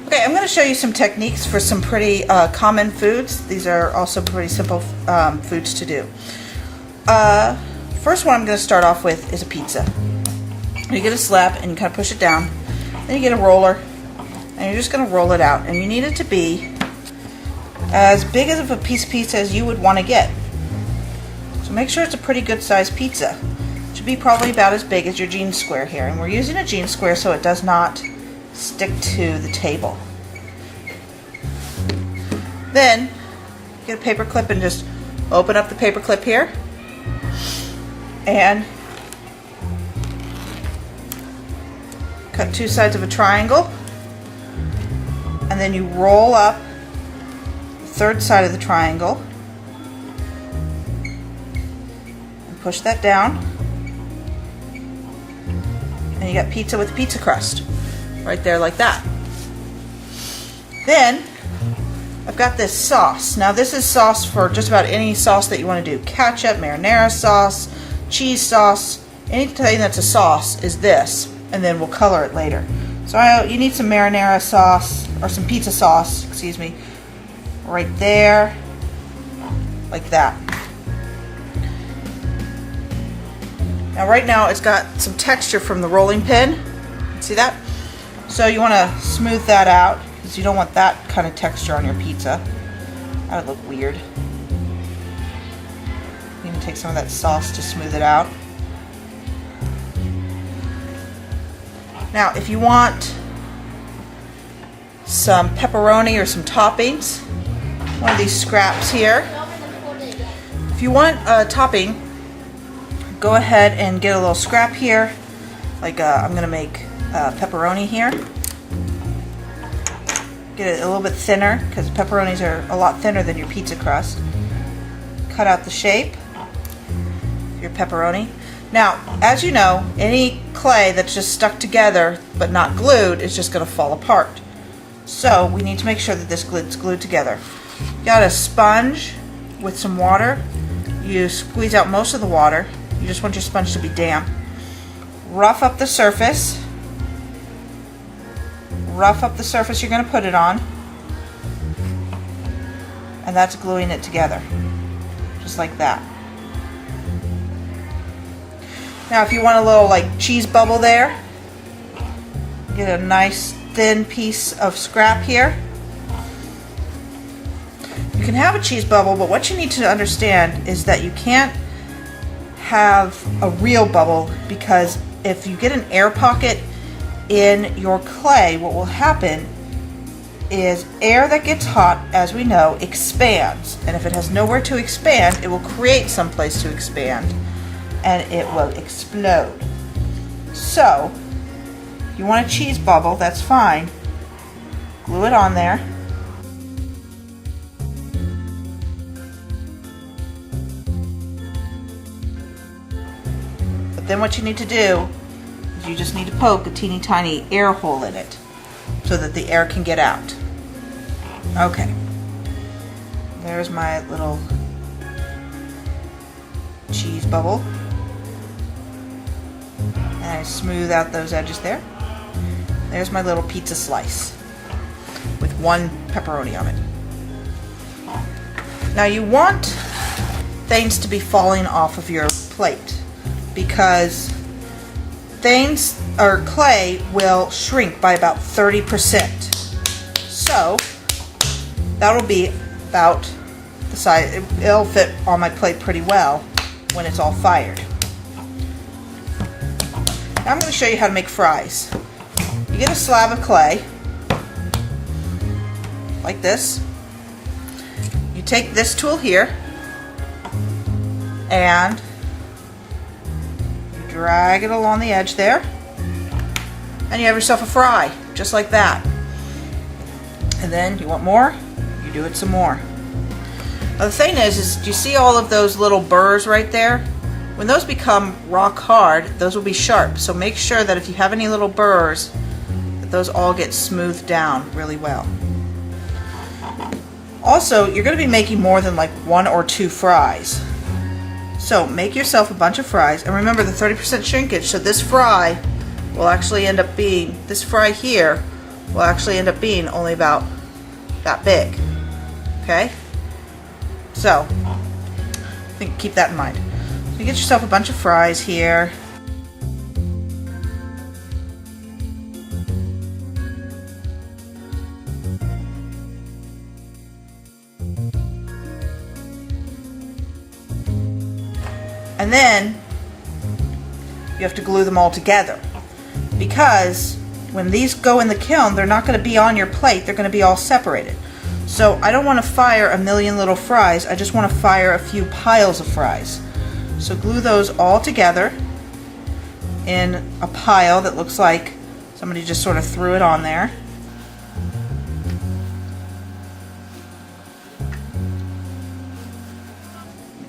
Okay, I'm going to show you some techniques for some pretty common foods. These are also pretty simple foods to do. First one I'm going to start off with is a pizza. You get a slab and you kind of push it down. Then you get a roller and you're just going to roll it out. And you need it to be as big of a piece of pizza as you would want to get. So make sure it's a pretty good sized pizza. It should be probably about as big as your jean square here. And we're using a jean square so it does not stick to the table. Then get a paper clip and just open up the paper clip here and cut two sides of a triangle, and then you roll up the third side of the triangle and push that down, and you got pizza with pizza crust right there like that. Then I've got this sauce. Now this is sauce for just about any sauce that you want to do. Ketchup, marinara sauce, cheese sauce, anything that's a sauce is this, and then we'll color it later. So you need some marinara sauce, or some pizza sauce, excuse me, right there, like that. Now right now it's got some texture from the rolling pin. See that? So you want to smooth that out, because you don't want that kind of texture on your pizza. That would look weird. You can take some of that sauce to smooth it out. Now if you want some pepperoni or some toppings, one of these scraps here. If you want a topping, go ahead and get a little scrap here. Like I'm going to make pepperoni here. Get it a little bit thinner, because pepperonis are a lot thinner than your pizza crust. Cut out the shape of your pepperoni. Now, as you know, any clay that's just stuck together but not glued is just going to fall apart. So we need to make sure that this is glued together. You got a sponge with some water. You squeeze out most of the water. You just want your sponge to be damp. Rough up the surface. Rough up the surface you're going to put it on, and that's gluing it together, just like that. Now if you want a little like cheese bubble there, get a nice thin piece of scrap here. You can have a cheese bubble, but what you need to understand is that you can't have a real bubble, because if you get an air pocket in your clay, what will happen is air that gets hot, as we know, expands, and if it has nowhere to expand, it will create some place to expand and it will explode. So if you want a cheese bubble, that's fine. Glue it on there. But then what you need to do, you just need to poke a teeny tiny air hole in it so that the air can get out. Okay, there's my little cheese bubble, and I smooth out those edges there. There's my little pizza slice with one pepperoni on it. Now you want things to be falling off of your plate, because things or clay will shrink by about 30%. So that'll be about the size. It'll fit on my plate pretty well when it's all fired. Now I'm going to show you how to make fries. You get a slab of clay like this. You take this tool here and drag it along the edge there, and you have yourself a fry, just like that. And then you want more, you do it some more. Now the thing is do you see all of those little burrs right there? When those become rock hard, those will be sharp. So make sure that if you have any little burrs, that those all get smoothed down really well. Also, you're going to be making more than like 1 or 2 fries. So make yourself a bunch of fries, and remember the 30% shrinkage, so this fry will actually end up being, this fry here will actually end up being only about that big. Okay? So, I think keep that in mind. So you get yourself a bunch of fries here. And then you have to glue them all together, because when these go in the kiln, they're not going to be on your plate, they're going to be all separated. So I don't want to fire a million little fries, I just want to fire a few piles of fries. So glue those all together in a pile that looks like somebody just sort of threw it on there.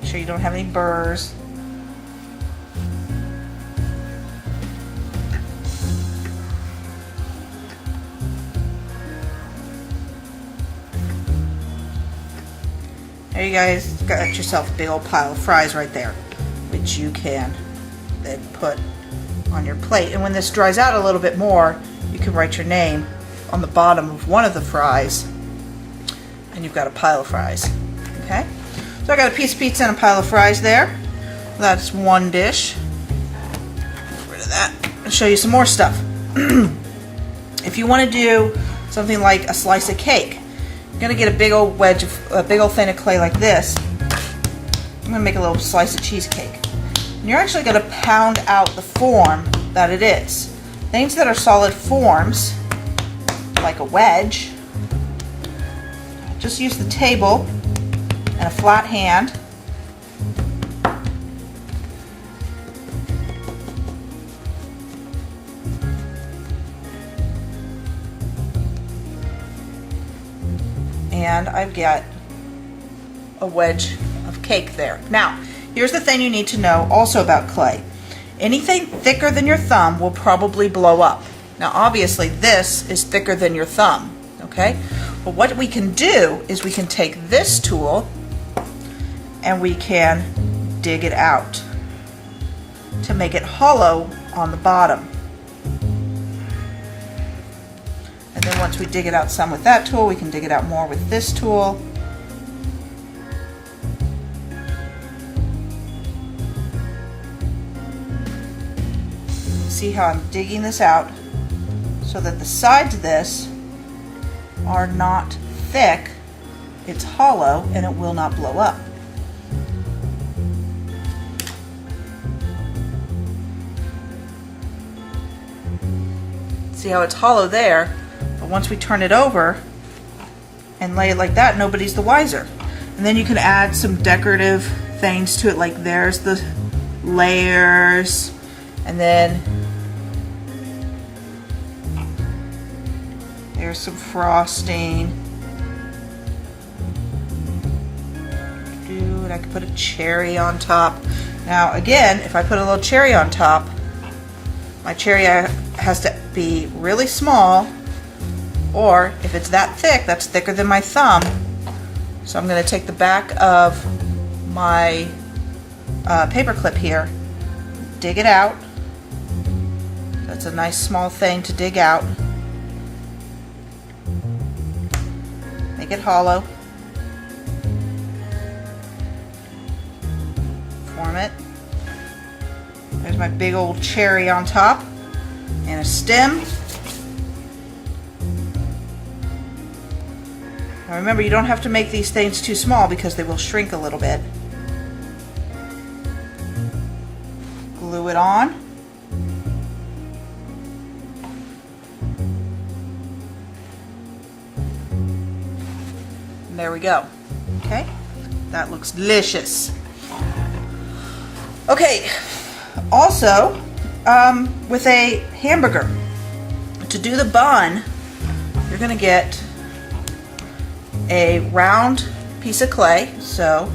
Make sure you don't have any burrs. There you guys got yourself a big old pile of fries right there, which you can then put on your plate. And when this dries out a little bit more, you can write your name on the bottom of one of the fries, and you've got a pile of fries. Okay? So I got a piece of pizza and a pile of fries there. That's one dish. Get rid of that. I'll show you some more stuff. If you want to do something like a slice of cake, you're going to get a big old wedge of a big old thing of clay like this. I'm going to make a little slice of cheesecake. And you're actually going to pound out the form that it is. Things that are solid forms, like a wedge, just use the table and a flat hand. And I've got a wedge of cake there. Now, here's the thing you need to know also about clay. Anything thicker than your thumb will probably blow up. Now, obviously, this is thicker than your thumb, okay? But what we can do is we can take this tool and we can dig it out to make it hollow on the bottom. And then once we dig it out some with that tool, we can dig it out more with this tool. See how I'm digging this out so that the sides of this are not thick, it's hollow, and it will not blow up. See how it's hollow there? But once we turn it over and lay it like that, nobody's the wiser. And then you can add some decorative things to it, like there's the layers, and then there's some frosting. And I could put a cherry on top. Now again, if I put a little cherry on top, my cherry has to be really small, or if it's that thick, that's thicker than my thumb. So I'm going to take the back of my paper clip here, dig it out. That's a nice small thing to dig out. Make it hollow. Form it. There's my big old cherry on top and a stem. Now remember, you don't have to make these things too small because they will shrink a little bit. Glue it on. And there we go. Okay, that looks delicious. Okay, also with a hamburger, to do the bun, you're going to get a round piece of clay. So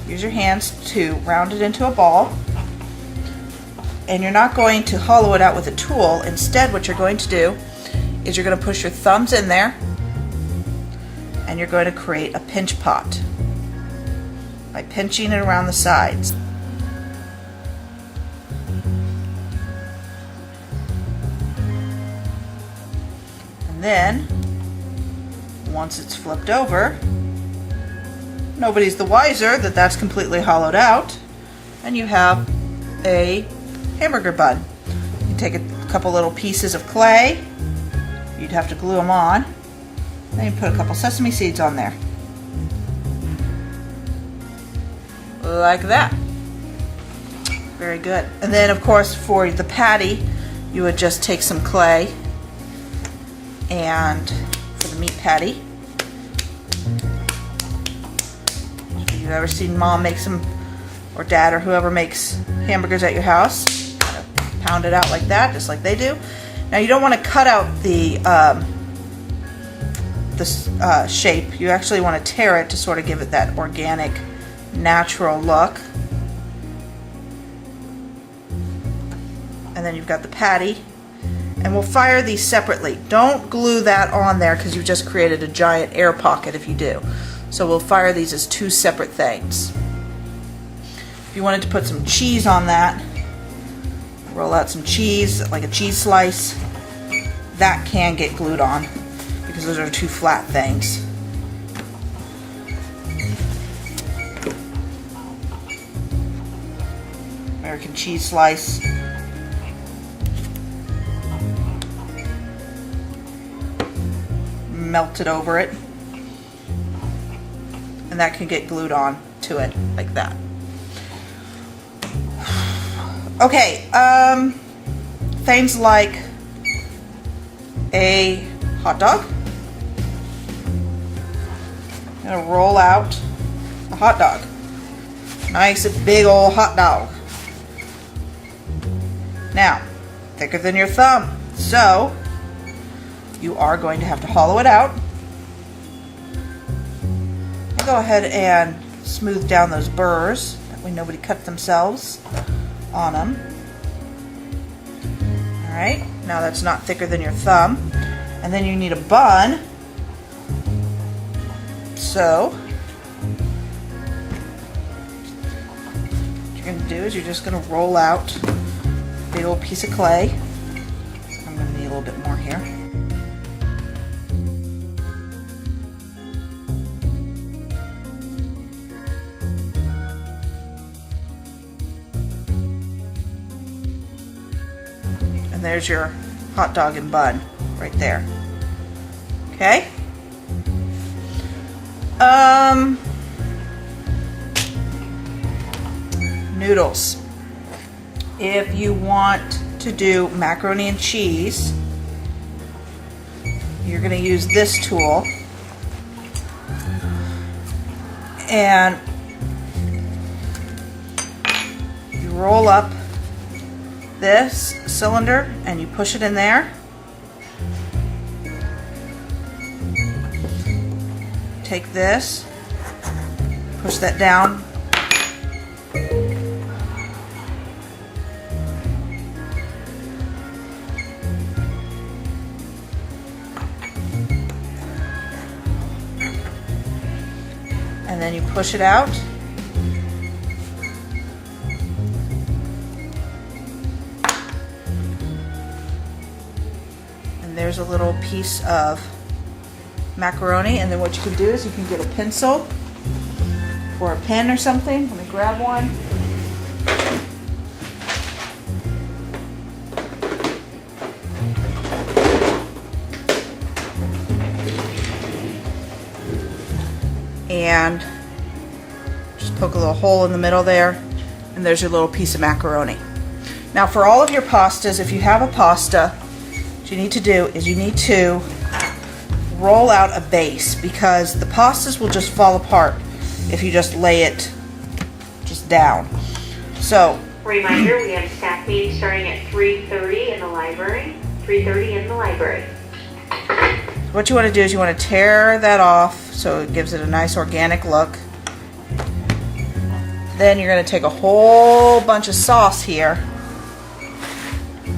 use your hands to round it into a ball, and you're not going to hollow it out with a tool. Instead, what you're going to do is you're going to push your thumbs in there and you're going to create a pinch pot by pinching it around the sides. And And then, once it's flipped over, nobody's the wiser that that's completely hollowed out, and you have a hamburger bun. You take a couple little pieces of clay, you'd have to glue them on, then you put a couple sesame seeds on there. Like that. Very good. And then of course for the patty, you would just take some clay, and for the meat patty, if you've ever seen mom make some, or dad or whoever makes hamburgers at your house, kind of pound it out like that, just like they do. Now you don't want to cut out the shape. You actually want to tear it to sort of give it that organic, natural look. And then you've got the patty, and we'll fire these separately. Don't glue that on there because you just created a giant air pocket if you do. So we'll fire these as two separate things. If you wanted to put some cheese on that, roll out some cheese, like a cheese slice, that can get glued on because those are two flat things. American cheese slice. Melt it over it, and that can get glued on to it like that. Okay, things like a hot dog. I'm gonna roll out a hot dog. Nice big old hot dog. Now, thicker than your thumb, so you are going to have to hollow it out. And go ahead and smooth down those burrs. That way nobody cut themselves on them. Alright, now that's not thicker than your thumb. And then you need a bun. So, what you're going to do is you're just going to roll out a big old piece of clay. I'm going to need a little bit more here. And there's your hot dog and bun right there. Okay? Noodles. If you want to do macaroni and cheese, you're going to use this tool. And you roll up this cylinder and you push it in there. Take this, push that down. And then you push it out. There's a little piece of macaroni, and then what you can do is you can get a pencil or a pen or something. Let me grab one. And just poke a little hole in the middle there, and there's your little piece of macaroni. Now for all of your pastas, if you have a pasta, you need to do is you need to roll out a base, because the pastas will just fall apart if you just lay it just down. So reminder, we have staff meeting starting at 3:30 in the library. 3:30 in the library. What you want to do is you want to tear that off so it gives it a nice organic look. Then you're going to take a whole bunch of sauce here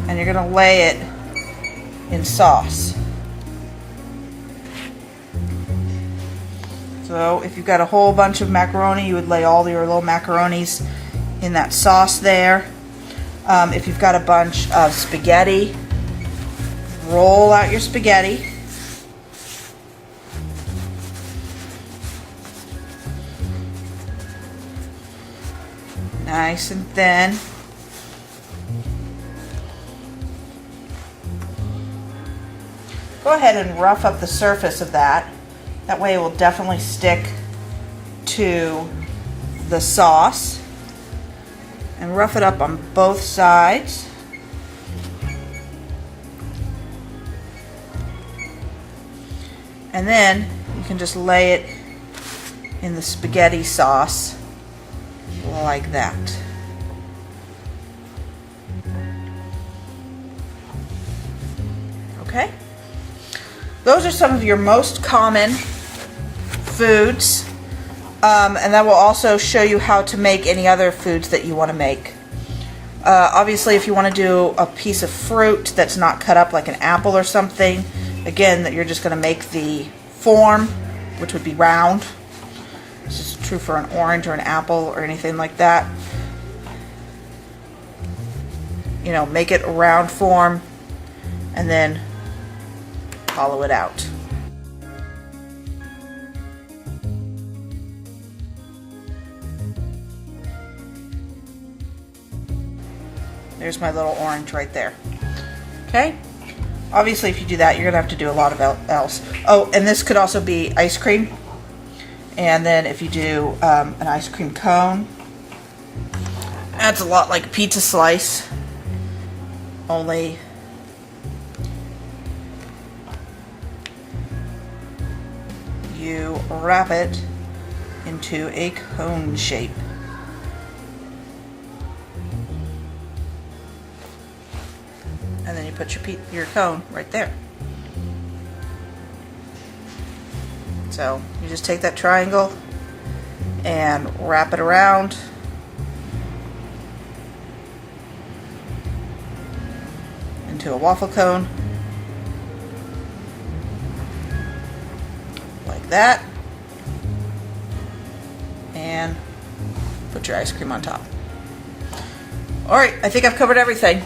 and you're going to lay it in sauce. So if you've got a whole bunch of macaroni, you would lay all your little macaronis in that sauce there. If you've got a bunch of spaghetti, roll out your spaghetti nice and thin. Go ahead and rough up the surface of that. That way it will definitely stick to the sauce. And rough it up on both sides. And then you can just lay it in the spaghetti sauce like that. Okay? Those are some of your most common foods. And that will also show you how to make any other foods that you want to make. Obviously, if you want to do a piece of fruit that's not cut up like an apple or something, again, that you're just going to make the form, which would be round. This is true for an orange or an apple or anything like that. You know, make it a round form and then hollow it out. There's my little orange right there. Okay? Obviously, if you do that, you're going to have to do a lot of else. Oh, and this could also be ice cream. And then if you do an ice cream cone, that's a lot like a pizza slice, only you wrap it into a cone shape. And then you put your cone right there. So you just take that triangle and wrap it around. Into a waffle cone. Like that. And put your ice cream on top. Alright, I think I've covered everything.